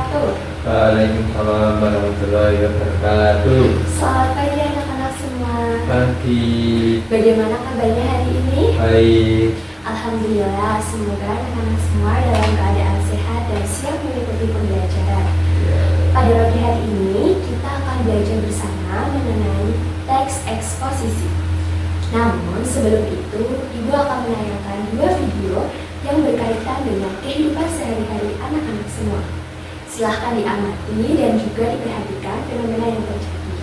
wabarakatuh. Waalaikumsalam warahmatullahi wabarakatuh. Selamat pagi anak-anak semua. Pagi. Bagaimana kabarnya hari ini? Baik. Alhamdulillah, semoga anak-anak semua dalam keadaan sehat dan siap mengikuti pembelajaran. Pada pagi hari ini, kita akan belajar bersama mengenai teks eksposisi. Namun, sebelum itu, Ibu akan menayangkan dua video yang berkaitan dengan kehidupan sehari-hari anak-anak semua. Silahkan diamati dan juga diperhatikan fenomena yang terjadi.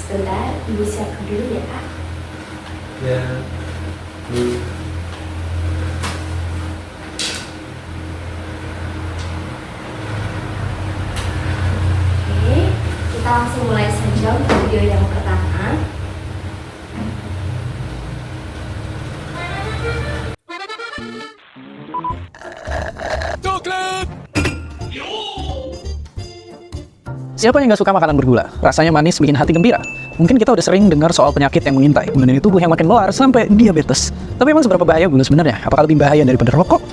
Sebentar, Ibu siapkan dulu ya. Ya. Oke, kita langsung mulai saja untuk video yang pertama. Siapa yang gak suka makanan bergula? Rasanya manis bikin hati gembira. Mungkin kita udah sering dengar soal penyakit yang mengintai, mengenai tubuh yang makin melar sampai diabetes. Tapi emang seberapa bahaya gula sebenarnya? Apakah lebih bahaya daripada rokok?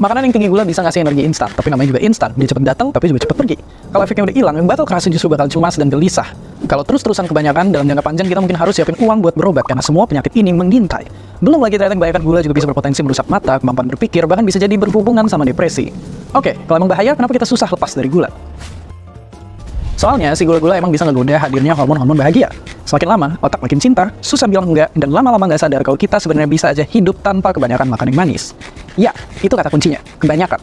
Makanan yang tinggi gula bisa ngasih energi instan, tapi namanya juga instan. Dia cepat datang, tapi juga cepat pergi. Kalau efeknya udah hilang, yang bakal kerasa justru bakal cemas dan gelisah. Kalau terus-terusan kebanyakan, dalam jangka panjang kita mungkin harus siapin uang buat berobat, karena semua penyakit ini mengintai. Belum lagi ternyata kebanyakan gula juga bisa berpotensi merusak mata, kemampuan berpikir, bahkan bisa jadi berhubungan sama depresi. Oke, kalau emang bahaya, kenapa kita susah lepas dari gula? Soalnya, si gula-gula emang bisa ngegoda hadirnya hormon-hormon bahagia. Semakin lama, otak makin cinta, susah bilang enggak, dan lama-lama nggak sadar kalau kita sebenarnya bisa aja hidup tanpa kebanyakan makan yang manis. Ya, itu kata kuncinya, kebanyakan.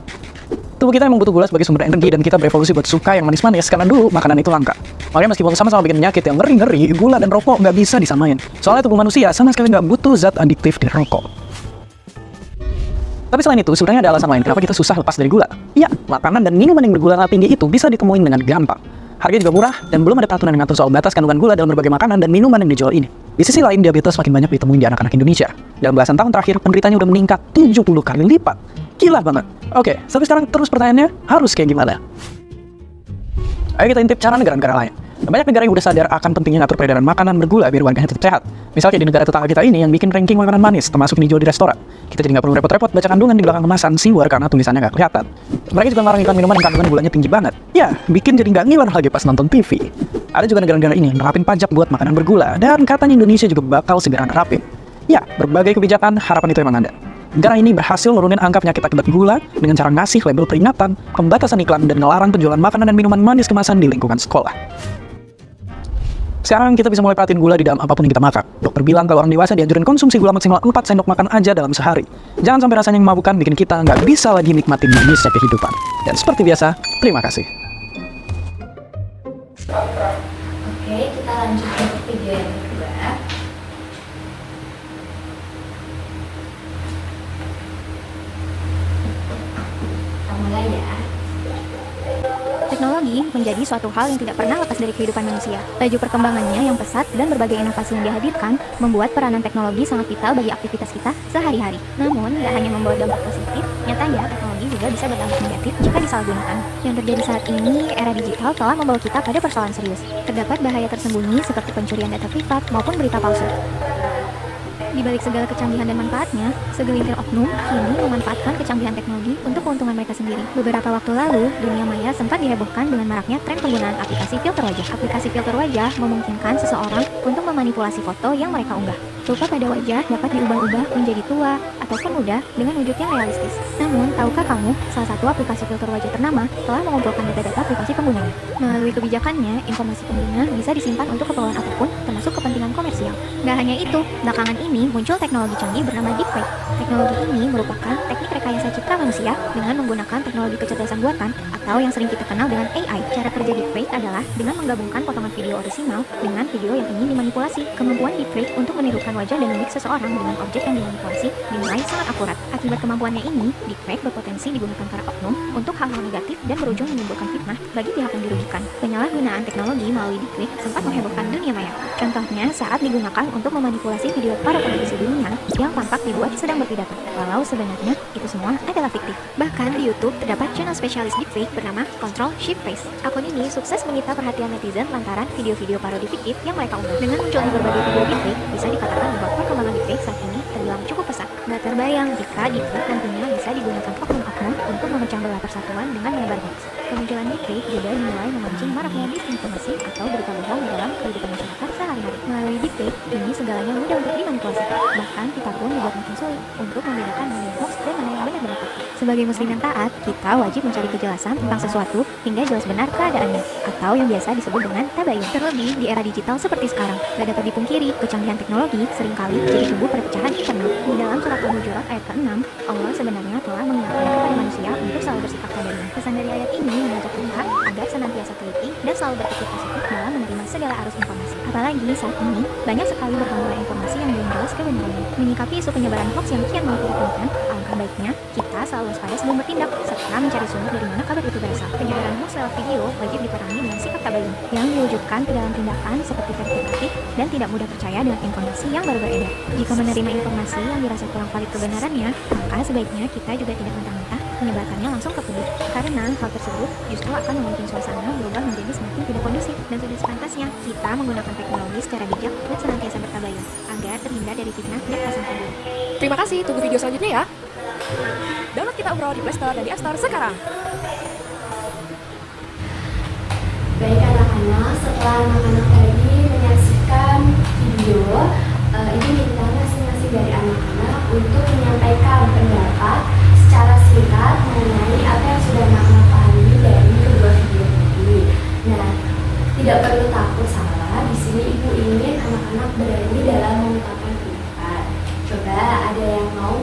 Tubuh kita emang butuh gula sebagai sumber energi, dan kita berevolusi buat suka yang manis-manis, karena dulu makanan itu langka. Makanya meskipun sama-sama bikin penyakit yang ngeri-ngeri, gula dan rokok nggak bisa disamain. Soalnya tubuh manusia sama sekali nggak butuh zat adiktif di rokok. Tapi selain itu, sebenarnya ada alasan lain kenapa kita susah lepas dari gula. Ya, makanan dan minuman yang bergula tinggi itu bisa ditemuin dengan gampang. Harganya juga murah, dan belum ada peraturan yang ngatur soal batas kandungan gula dalam berbagai makanan dan minuman yang dijual ini. Di sisi lain, diabetes makin banyak ditemuin di anak-anak Indonesia. Dalam belasan tahun terakhir, penderitanya udah meningkat 70 kali lipat. Gila banget. Oke, tapi sekarang terus pertanyaannya, harus kayak gimana? Ayo kita intip cara negara-negara lain. Banyak negara yang udah sadar akan pentingnya ngatur peredaran makanan bergula biar warganya tetap sehat. Misalnya di negara tetangga kita ini yang bikin ranking makanan manis, termasuk yang dijual di restoran. Kita jadi nggak perlu repot-repot baca kandungan di belakang kemasan siwar karena tulisannya nggak kelihatan. Mereka juga ngelarang iklan minuman yang kandungan gulanya tinggi banget. Ya, bikin jadi nggak ngiler lagi pas nonton TV. Ada juga negara-negara ini yang nerapin pajak buat makanan bergula, dan katanya Indonesia juga bakal segera nerapin. Ya, berbagai kebijakan, harapan itu emang ada. Negara ini berhasil nurunin angka penyakit akibat gula dengan cara ngasih label peringatan, pembatasan iklan, dan ngelarang penjualan makanan dan minuman manis kemasan di lingkungan sekolah. Sekarang kita bisa mulai perhatiin gula di dalam apapun yang kita makan. Dokter bilang kalau orang dewasa dianjurin konsumsi gula maksimal 4 sendok makan aja dalam sehari. Jangan sampai rasanya yang memabukkan bikin kita nggak bisa lagi nikmatin manisnya kehidupan. Dan seperti biasa, terima kasih. Oke, kita lanjut ke video yang kedua. Kita mulai ya. Teknologi menjadi suatu hal yang tidak pernah lepas dari kehidupan manusia. Laju perkembangannya yang pesat dan berbagai inovasi yang dihadirkan membuat peranan teknologi sangat vital bagi aktivitas kita sehari-hari. Namun, tidak hanya membawa dampak positif, nyatanya teknologi juga bisa berdampak negatif jika disalahgunakan. Yang terjadi saat ini, era digital telah membawa kita pada persoalan serius. Terdapat bahaya tersembunyi seperti pencurian data privat maupun berita palsu. Di balik segala kecanggihan dan manfaatnya, segelintir oknum kini memanfaatkan kecanggihan teknologi untuk keuntungan mereka sendiri. Beberapa waktu lalu, dunia maya sempat dihebohkan dengan maraknya tren penggunaan aplikasi filter wajah. Aplikasi filter wajah memungkinkan seseorang untuk memanipulasi foto yang mereka unggah. Rupa pada wajah dapat diubah-ubah menjadi tua ataupun muda dengan wujud yang realistis. Namun, tahukah kamu, salah satu aplikasi filter wajah ternama telah mengumpulkan data-data privasi penggunanya. Melalui kebijakannya, informasi pengguna bisa disimpan untuk keperluan apapun, termasuk kepentingan komersial. Nggak hanya itu, belakangan ini muncul teknologi canggih bernama deepfake. Teknologi ini merupakan teknik rekayasa citra manusia dengan menggunakan teknologi kecerdasan buatan atau yang sering kita kenal dengan AI. Cara kerja deepfake adalah dengan menggabungkan potongan video orisinal dengan video yang ingin dimanipulasi. Kemampuan deepfake untuk menirukan wajah dan mimik seseorang dengan objek yang dimanipulasi dinilai sangat akurat. Akibat kemampuannya ini, deepfake berpotensi digunakan para oknum untuk hal-hal negatif dan berujung menimbulkan fitnah bagi pihak yang dirugikan. Penyalahgunaan teknologi melalui deepfake sempat menghebohkan dunia maya. Contohnya saat digunakan untuk memanipulasi video para politisi dunia yang tampak dibuat sedang berpidato, walau sebenarnya itu semua adalah fiktif. Bahkan di YouTube terdapat channel spesialis deepfake bernama Control Shift Face. Akun ini sukses menyita perhatian netizen lantaran video-video parodi fiktif yang mereka unggah. Dengan munculnya berbagai video deepfake, bisa dikatakan bahwa perkembangan deepfake saat ini terbilang cukup pesat. Nggak terbayang jika deepfake nantinya bisa digunakan oknum-oknum penipuan dengan menebar hoax. Kemunculan deepfake juga dinilai memancing maraknya disinformasi atau berita bohong di dalam kehidupan masyarakat sehari-hari. Melalui deepfake, ini segalanya mudah untuk dimanipulasi. Bahkan kita pun dibuat makin sulit untuk membedakan mana yang hoax dan mana yang benar-benar fakta. Sebagai muslim yang taat, kita wajib mencari kejelasan tentang sesuatu hingga jelas benar keadaannya, atau yang biasa disebut dengan tabayun. Terlebih di era digital seperti sekarang, tidak dapat dipungkiri kecanggihan teknologi seringkali jadi sumber perpecahan internal. Di dalam surat Al-Hujurat ayat ke-6, Allah sebenarnya telah mengingatkan kepada manusia untuk selalu bersikap tabayun. Pesan dari ayat ini mengajak pihak agar senantiasa teliti dan selalu berpikir positif dalam menerima segala arus informasi. Apalagi saat ini, banyak sekali berhamburan informasi yang belum jelas kebenarannya. Menyikapi isu penyebaran hoax yang kian memprihatinkan, alangkah baiknya kita selalu waspada sebelum bertindak, serta mencari sumber dari mana kabar itu berasal. Penyebaran hoax lewat video wajib diperangi dengan sikap tabayun, yang diwujudkan ke dalam tindakan seperti verifikatif dan tidak mudah percaya dengan informasi yang baru beredar. Jika menerima informasi yang dirasa kurang valid kebenarannya, maka sebaiknya kita juga tidak mentah-mentah menyebarkannya langsung ke publik, karena hal tersebut justru akan membuat suasana berubah menjadi semakin tidak kondusif. Dan sudah sepantasnya kita menggunakan teknologi secara bijak dan senantiasa bertabayun agar terhindar dari fitnah dan prasangka buruk. Terima kasih, tunggu video selanjutnya ya. Download Kita Obrol di Play Store dan di App Store sekarang. Baik anak-anak, setelah anak-anak tadi menyaksikan video, ini kita masing-masing dari anak-anak untuk menyampaikan pendapat secara singkat mengenai apa yang sudah anak-anak pahami dari kedua video tadi. Nah, tidak perlu takut salah. Di sini ibu ingin anak-anak berani dalam mengungkapkan pendapat. Coba ada yang mau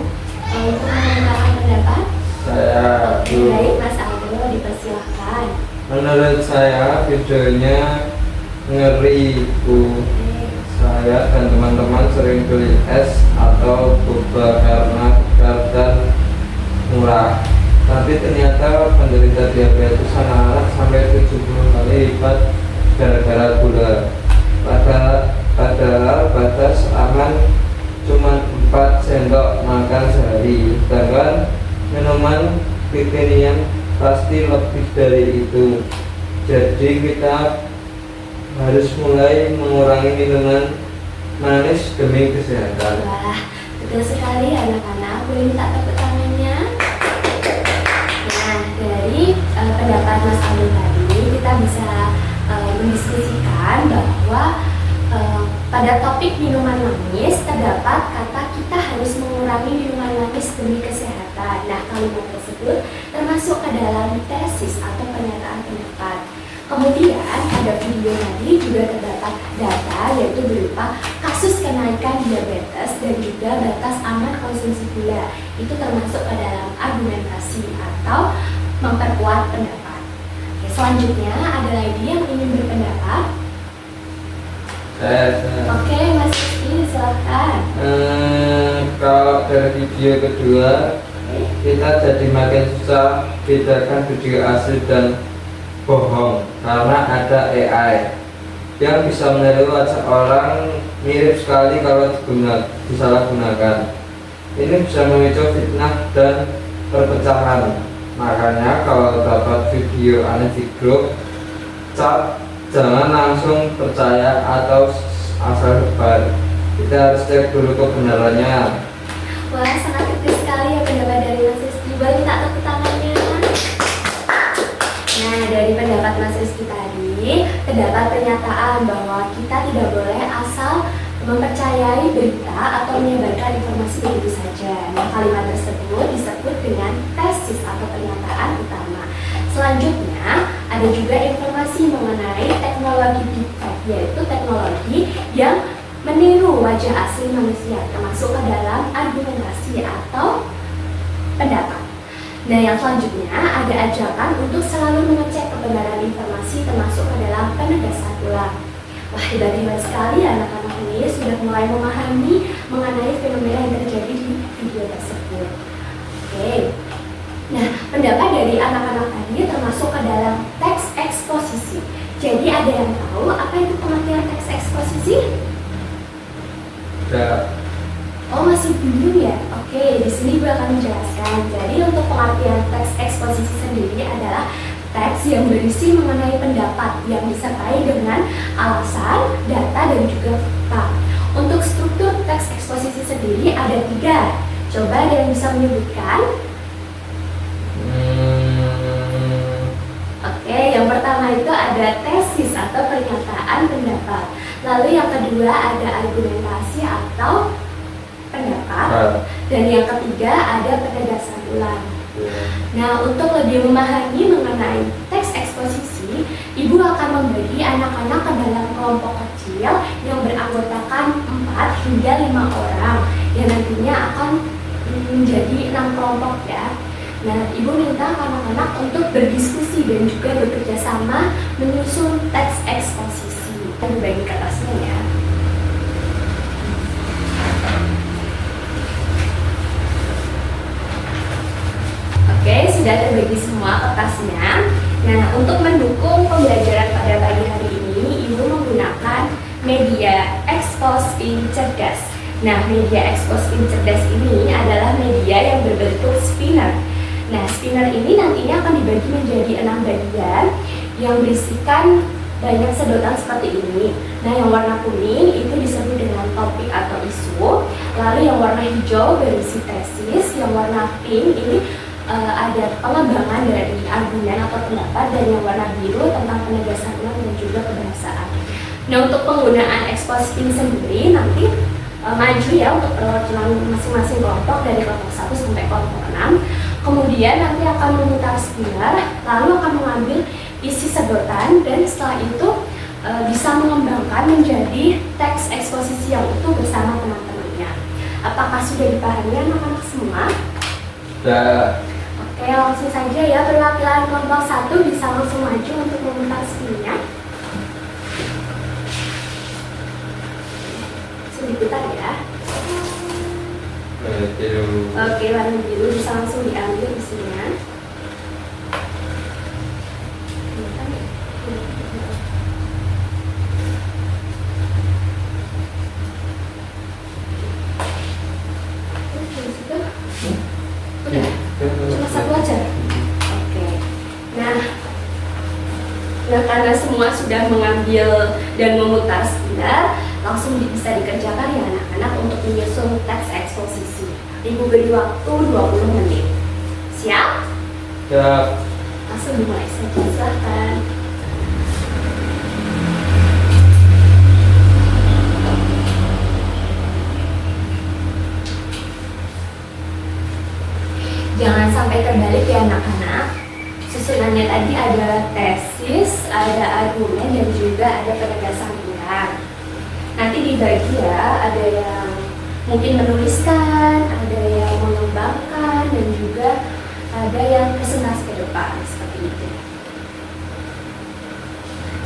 untuk mengungkapkan pendapat? Saya Oke, baik Mas Aldo, dipersilahkan. menurut saya videonya ngeri Bu. Saya dan teman-teman sering beli es atau boba karena dan murah, tapi ternyata penderita diabetes anak-anak sampai 70 kali lipat gara-gara gula. Padahal batas aman cuma 4 sendok makan sehari, sedangkan minuman kekinian pasti lebih dari itu. Jadi kita harus mulai mengurangi minuman manis demi kesehatan. Wah, betul sekali anak-anak. Boleh minta tepuk tangannya? Nah, dari pendapat Mas Aldo tadi, kita bisa mendiskusikan bahwa pada topik minuman manis terdapat kata kita harus mengurangi minuman manis demi kesehatan. Nah, kalimat tersebut termasuk ke dalam tesis atau pernyataan pendapat. Kemudian pada video tadi juga terdapat data, yaitu berupa kasus kenaikan diabetes dan juga batas aman konsumsi gula. Itu termasuk ke dalam argumentasi atau memperkuat pendapat. Oke, selanjutnya ada lagi yang ingin berpendapat. Oke, Mas Rizky, silakan. Kalau dari video kedua, kita jadi makin susah bedakan video asli dan bohong karena ada AI yang bisa meniru wajah orang mirip sekali kalau disalahgunakan. Ini bisa memicu fitnah dan perpecahan. Makanya kalau dapat video aneh di grup chat, jangan langsung percaya atau asal sebar. Kita harus cek dulu kebenarannya. Wah, sangat kritis sekali ya pendapat dari Mas Rizky. Boleh minta tepuk tangannya? Nah, dari pendapat Mas Rizky tadi, terdapat pernyataan bahwa kita tidak boleh asal mempercayai berita atau menyebarkan informasi begitu saja. Nah, kalimat tersebut disebut dengan tesis atau pernyataan utama. Selanjutnya, ada juga informasi mengenai teknologi deepfake, yaitu teknologi yang meniru wajah asli manusia, termasuk ke dalam argumentasi atau pendapat. Nah, yang selanjutnya ada ajakan untuk selalu mengecek kebenaran informasi, termasuk ke dalam penegasan ulang. Wah, hebat-hebat sekali anak-anak ini sudah mulai memahami mengenai fenomena yang terjadi di video tersebut. Oke. Nah, pendapat dari anak-anak tadi termasuk ke dalam teks eksposisi. Jadi ada yang tahu apa itu pengertian teks eksposisi? Ya. Oh, masih bingung ya? Oke, di sini gue akan menjelaskan. Jadi untuk pengertian teks eksposisi sendiri adalah teks yang berisi mengenai pendapat yang disertai dengan alasan, data, dan juga fakta. Untuk struktur teks eksposisi sendiri ada 3. Coba ada yang bisa menyebutkan? Lalu yang kedua ada argumentasi atau pendapat. Dan yang ketiga ada penegasan ulang. Nah, untuk lebih memahami mengenai teks eksposisi, Ibu akan membagi anak-anak ke dalam kelompok kecil yang beranggotakan 4 hingga 5 orang yang nantinya akan menjadi 6 kelompok ya. Nah, Ibu minta anak-anak untuk berdiskusi dan juga bekerja sama menyusun teks eksposisi. Kita bagi kertasnya ya. Oke, sudah terbagi semua kertasnya. Nah, untuk mendukung pembelajaran pada pagi hari ini, Ibu menggunakan media Expospin cerdas. Nah, media Expospin cerdas ini adalah media yang berbentuk spinner. Nah, spinner ini nantinya akan dibagi menjadi 6 bagian yang berisikan banyak sedotan seperti ini. Nah, yang warna kuning itu disebut dengan topik atau isu. Lalu yang warna hijau berisi tesis, yang warna pink ini ada pengembangan dari argumen atau pendapat, dan yang warna biru tentang penegasan ulang dan juga kebahasaan. Nah, untuk penggunaan Expospin sendiri nanti maju ya untuk perwakilan masing-masing kelompok dari kelompok 1 sampai kelompok 6. Kemudian nanti akan memutar spinner, lalu akan mengambil isi sedotan, dan setelah itu bisa mengembangkan menjadi teks eksposisi yang utuh bersama teman-temannya. Apakah sudah dipahami anak-anak semua? Sudah. Oke, langsung saja ya, perwakilan kelompok 1 bisa langsung maju untuk memutar spinnya. Sudah diputar ya. Oke, warna biru bisa langsung diambil isinya. Udah? Cuma satu aja? Oke. Nah, karena semua sudah mengambil dan memutar spinner, langsung bisa dikerjakan ya anak-anak untuk menyusun teks eksposisi. Ibu beri waktu 20 menit. Siap? Siap. Langsung dimulai saja, silahkan. Jangan sampai terbalik ya anak-anak. Susunannya tadi ada tesis, ada argumen, dan juga ada penegasan ulang. Nanti dibagi ya, ada yang mungkin menuliskan, ada yang mengembangkan, dan juga ada yang presentasi ke depan, seperti itu.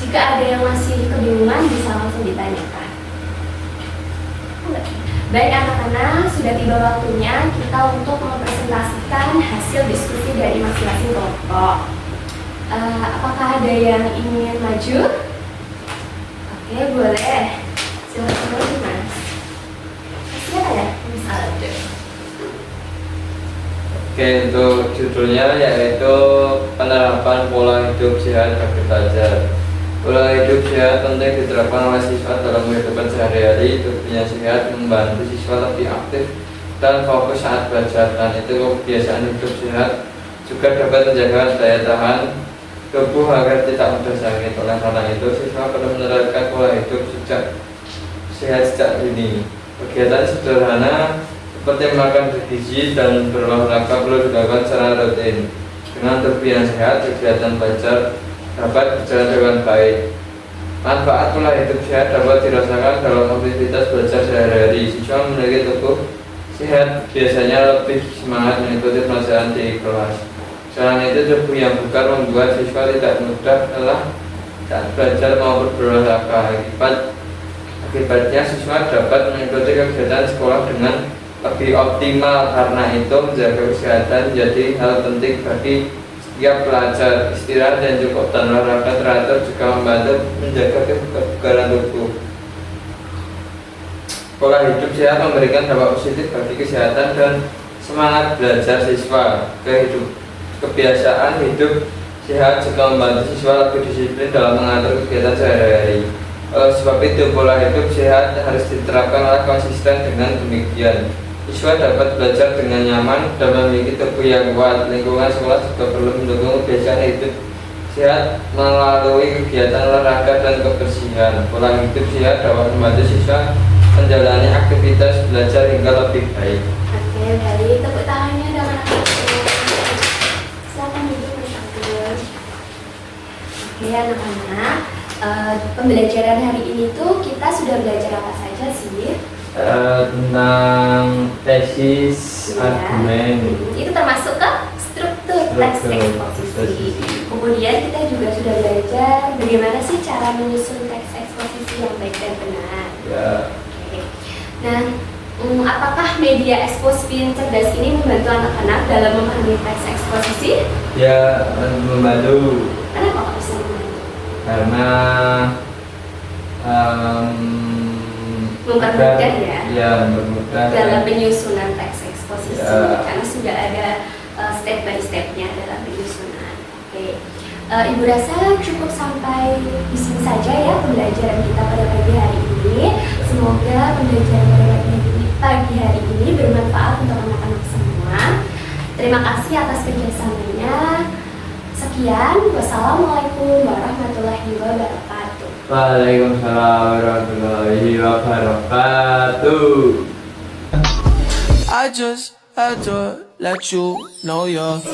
Jika ada yang masih kebingungan, bisa langsung ditanyakan. Baik anak-anak, sudah tiba waktunya kita untuk mempresentasikan hasil diskusi dari masing-masing kelompok. Apakah ada yang ingin maju? Oke, boleh. Silakan Mas. Siapa ya? Misalnya. Oke, untuk judulnya yaitu penerapan pola hidup sehat bagi pelajar. Pola hidup sehat penting diterapkan oleh siswa dalam kehidupan sehari-hari. Tujuannya sehat membantu siswa lebih aktif dan fokus saat belajar, dan itu kebiasaan hidup sehat juga dapat menjaga daya tahan tubuh agar tidak mudah sakit. Oleh karena itu, siswa perlu menerapkan pola hidup sehat sejak dini. Kegiatan sederhana seperti makan bergizi dan berolahraga perlu dilakukan secara rutin. Dengan tubuh yang sehat, kegiatan belajar dapat berjalan dengan baik. Manfaat pola hidup sehat dapat dirasakan dalam aktivitas belajar sehari-hari. Siswa memiliki tubuh sehat biasanya lebih semangat mengikuti pelajaran di kelas. Selain itu, tubuh yang bugar membuat siswa tidak mudah lelah saat belajar maupun berolahraga. Akibatnya siswa dapat mengikuti kegiatan sekolah dengan lebih optimal. Karena itu, menjaga kesehatan menjadi hal penting bagi setiap pelajar. Istirahat yang cukup dan olahraga teratur juga membantu menjaga kebugaran tubuh. Pola hidup sehat memberikan dampak positif bagi kesehatan dan semangat belajar siswa. Kebiasaan hidup sehat juga membantu siswa lebih disiplin dalam mengatur kegiatan sehari-hari. Sebab itu, pola hidup sehat harus diterapkan oleh konsisten. Dengan demikian, siswa dapat belajar dengan nyaman dan memiliki tubuh yang kuat. Lingkungan sekolah juga perlu mendukung kebiasaan hidup Sehat melalui kegiatan olahraga dan kebersihan. Pola hidup sehat dapat membantu siswa menjalani aktivitas belajar hingga lebih baik. Oke, baik. Tepuk tangannya dong anak-anak. Silakan duduk Mas Agus. Oke, anak-anak. Pembelajaran hari ini tuh kita sudah belajar apa saja sih? Tentang tesis, Iya. argumen. Itu termasuk ke struktur teks eksposisi. Kemudian kita juga sudah belajar bagaimana sih cara menyusun teks eksposisi yang baik dan benar. Ya, Oke. Nah, apakah media Expospin cerdas ini membantu anak-anak dalam memahami teks eksposisi? ya membantu Kenapa kok bisa membantu? karena Mempermudah ya? Ya, mempermudah. Dalam penyusunan teks eksposisi, Ya. karena sudah ada step by stepnya dalam penyusunan. Oke. Ibu rasa cukup sampai di sini saja ya pembelajaran kita pada pagi hari ini. Semoga pembelajaran pada pagi hari ini bermanfaat untuk anak-anak semua. Terima kasih atas kerjasamanya. Sekian, wassalamualaikum warahmatullahi wabarakatuh. Waalaikumsalam warahmatullahi wabarakatuh. I just had to let you know you're